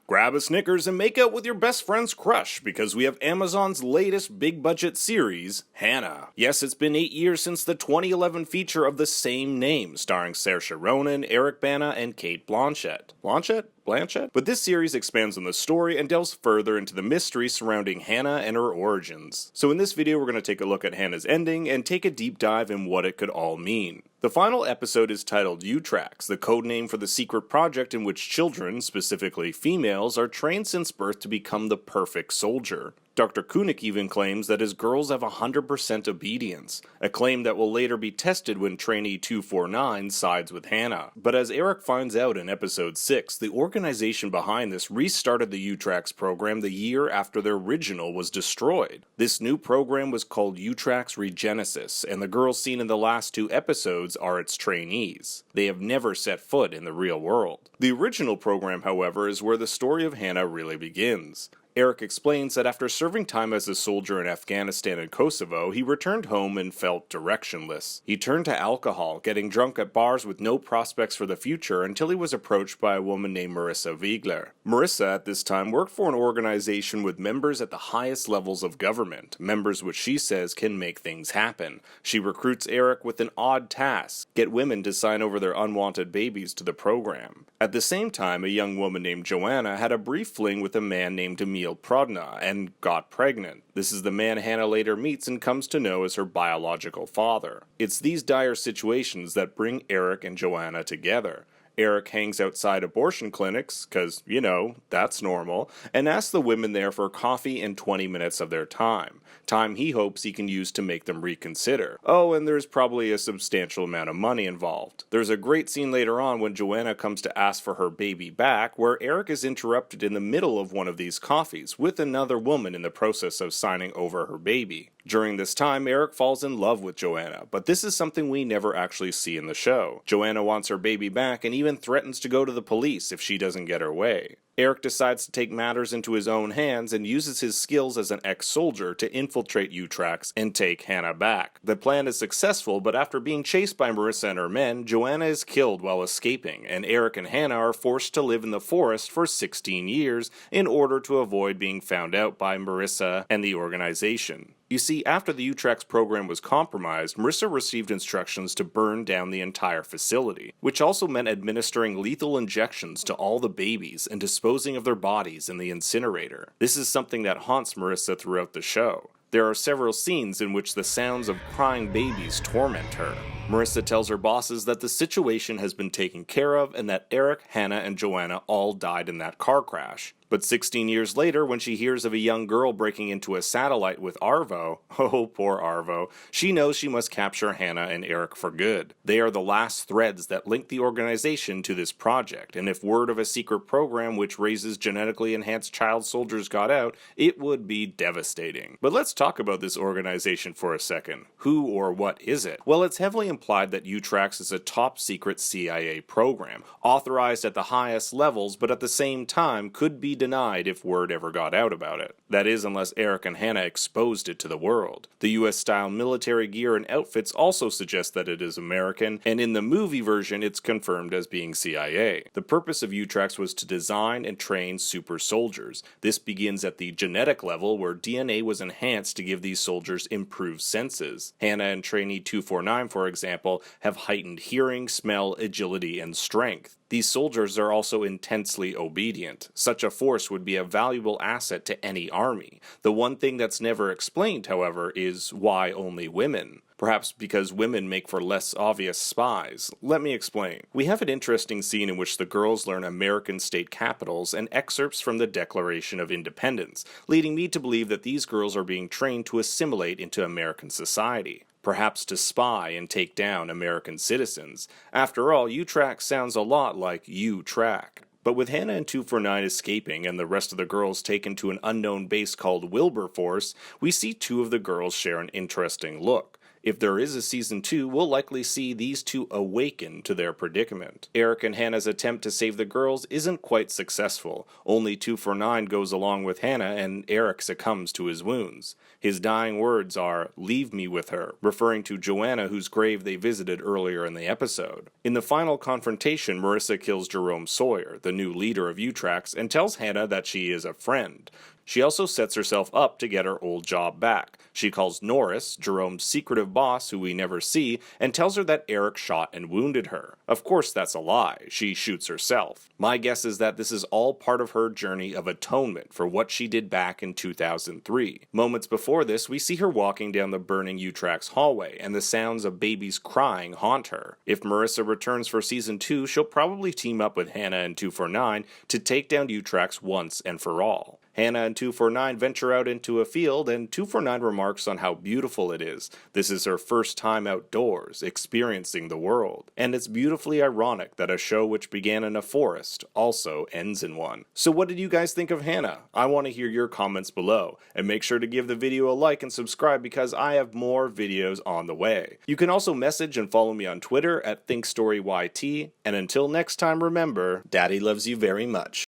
Grab a Snickers and make out with your best friend's crush because we have Amazon's latest big-budget series, Hanna. Yes, it's been 8 years since the 2011 feature of the same name, starring Saoirse Ronan, Eric Bana, and Cate Blanchett. Blanchett? But this series expands on the story and delves further into the mystery surrounding Hanna and her origins. So in this video, we're going to take a look at Hanna's ending and take a deep dive in what it could all mean. The final episode is titled Utrax, the codename for the secret project in which children, specifically females, are trained since birth to become the perfect soldier. Dr. Koenig even claims that his girls have 100% obedience, a claim that will later be tested when trainee 249 sides with Hanna. But as Eric finds out in episode 6, the organization behind this restarted the Utrax program the year after their original was destroyed. This new program was called Utrax Regenesis, and the girls seen in the last 2 episodes are its trainees. They have never set foot in the real world. The original program, however, is where the story of Hanna really begins. Eric explains that after serving time as a soldier in Afghanistan and Kosovo, he returned home and felt directionless. He turned to alcohol, getting drunk at bars with no prospects for the future until he was approached by a woman named Marissa Wiegler. Marissa at this time worked for an organization with members at the highest levels of government, members which she says can make things happen. She recruits Eric with an odd task: get women to sign over their unwanted babies to the program. At the same time, a young woman named Joanna had a brief fling with a man named Emil Prodna and got pregnant. This is the man Hanna later meets and comes to know as her biological father. It's these dire situations that bring Eric and Joanna together. Eric hangs outside abortion clinics, cause, that's normal, and asks the women there for coffee and 20 minutes of their time he hopes he can use to make them reconsider. Oh, and there's probably a substantial amount of money involved. There's a great scene later on when Joanna comes to ask for her baby back, where Eric is interrupted in the middle of one of these coffees with another woman in the process of signing over her baby. During this time, Eric falls in love with Joanna, but this is something we never actually see in the show. Joanna wants her baby back and even threatens to go to the police if she doesn't get her way. Eric decides to take matters into his own hands and uses his skills as an ex-soldier to infiltrate Utrax and take Hanna back. The plan is successful, but after being chased by Marissa and her men, Joanna is killed while escaping, and Eric and Hanna are forced to live in the forest for 16 years in order to avoid being found out by Marissa and the organization. You see, after the Utrax program was compromised, Marissa received instructions to burn down the entire facility, which also meant administering lethal injections to all the babies and disposing of their bodies in the incinerator. This is something that haunts Marissa throughout the show. There are several scenes in which the sounds of crying babies torment her. Marissa tells her bosses that the situation has been taken care of and that Eric, Hanna, and Joanna all died in that car crash. But 16 years later, when she hears of a young girl breaking into a satellite with Arvo, oh poor Arvo, she knows she must capture Hanna and Eric for good. They are the last threads that link the organization to this project, and if word of a secret program which raises genetically enhanced child soldiers got out, it would be devastating. But let's talk about this organization for a second. Who or what is it? Well, it's heavily implied that Utrax is a top secret CIA program, authorized at the highest levels, but at the same time could be denied if word ever got out about it. That is, unless Eric and Hanna exposed it to the world. The US-style military gear and outfits also suggest that it is American, and in the movie version it's confirmed as being CIA. The purpose of Utrax was to design and train super soldiers. This begins at the genetic level, where DNA was enhanced to give these soldiers improved senses. Hanna and trainee 249, for example, have heightened hearing, smell, agility, and strength. These soldiers are also intensely obedient. Such a force would be a valuable asset to any army. The one thing that's never explained, however, is why only women. Perhaps because women make for less obvious spies. Let me explain. We have an interesting scene in which the girls learn American state capitals and excerpts from the Declaration of Independence, leading me to believe that these girls are being trained to assimilate into American society. Perhaps to spy and take down American citizens. After all, Utrax sounds a lot like U-Track. But with Hanna and 249 escaping and the rest of the girls taken to an unknown base called Wilberforce, we see 2 of the girls share an interesting look. If there is a season 2, we'll likely see these two awaken to their predicament. Eric and Hannah's attempt to save the girls isn't quite successful. Only 249 goes along with Hanna and Eric succumbs to his wounds. His dying words are, "Leave me with her," referring to Joanna, whose grave they visited earlier in the episode. In the final confrontation, Marissa kills Jerome Sawyer, the new leader of Utrax, and tells Hanna that she is a friend. She also sets herself up to get her old job back. She calls Norris, Jerome's secretive boss who we never see, and tells her that Eric shot and wounded her. Of course that's a lie. She shoots herself. My guess is that this is all part of her journey of atonement for what she did back in 2003. Moments before this, we see her walking down the burning Utrax hallway, and the sounds of babies crying haunt her. If Marissa returns for season 2, she'll probably team up with Hanna and 249 to take down Utrax once and for all. Hanna and 249 venture out into a field, and 249 remarks on how beautiful it is. This is her first time outdoors, experiencing the world. And it's beautifully ironic that a show which began in a forest also ends in one. So what did you guys think of Hanna? I want to hear your comments below. And make sure to give the video a like and subscribe because I have more videos on the way. You can also message and follow me on Twitter at ThinkStoryYT. And until next time, remember, Daddy loves you very much.